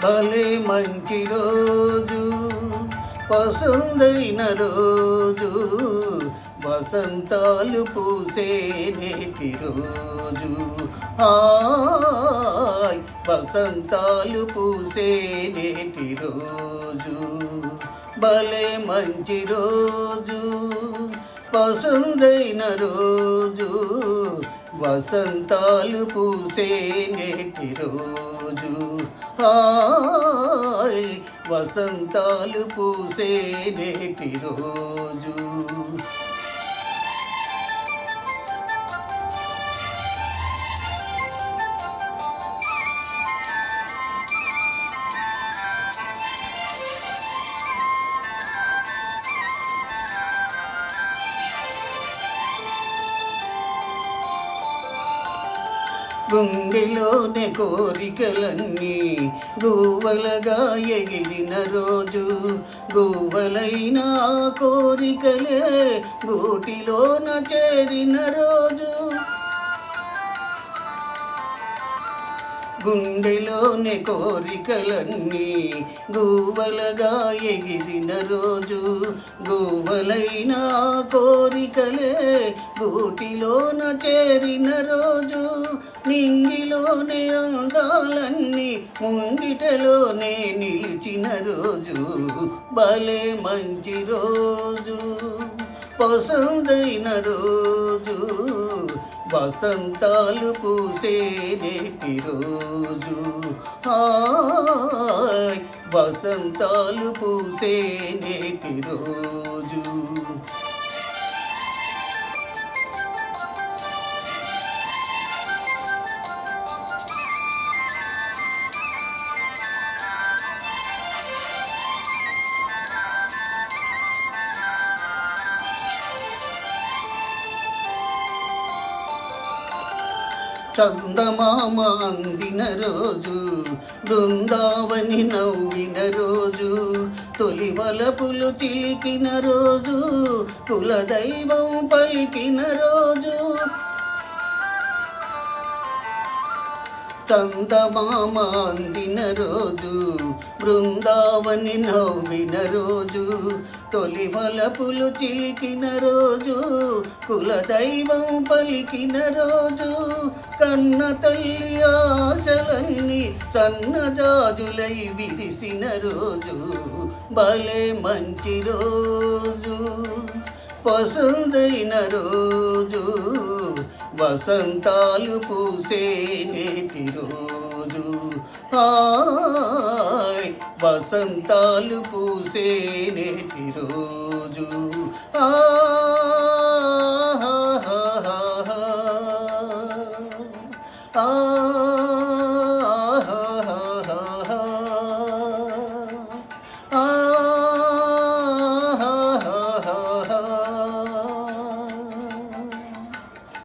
భలే మంచి రోజు, పసందైన రోజు, వసంతాలు పూసే నేటి రోజు. హాయ్ వసంతాలు పూసే నేటి రోజు. భలే మంచి రోజు, పసందైన రోజు, వసంతాలు పూసే నేటి రోజు. హాయ్ వసంతాలు పూసే నేటి రోజు. గుండెలోని కోరికలన్నీ గువ్వలుగా ఎగిరిన రోజు, గువ్వలైన కోరికలే గూటిలోన చేరిన రోజు. గుండెలోని కోరికలన్నీ గువ్వలుగా ఎగిరిన రోజు, గువ్వలైన కోరికలే గూటిలోన చేరిన రోజు. నింగిలోనే అందాలన్నీ ముంగిటలోనే నిలిచిన రోజు. భలే మంచి రోజు, పసందైన రోజు, వసంతాలు పూసే నేటి రోజు. హాయ్ వసంతాలు పూసే నేటి రోజు. చందమామ అందిన రోజు, బృందావని నవ్విన రోజు, తొలి వలపులు చిలికిన రోజు, కులదైవం పలికిన రోజు. చందమామ అందిన రోజు, బృందావని నవ్విన రోజు, తొలి వలపులు చిలికిన రోజు, కులదైవం పలికిన రోజు. కన్న తల్లి ఆశలన్నీ సన్నజాజులై విరిసిన రోజు. భలే మంచి రోజు, పసందైన రోజు, వసంతాలు పూసే నేటి రోజు. హాయ్ వసంతాలు పూసే నేటి రోజు.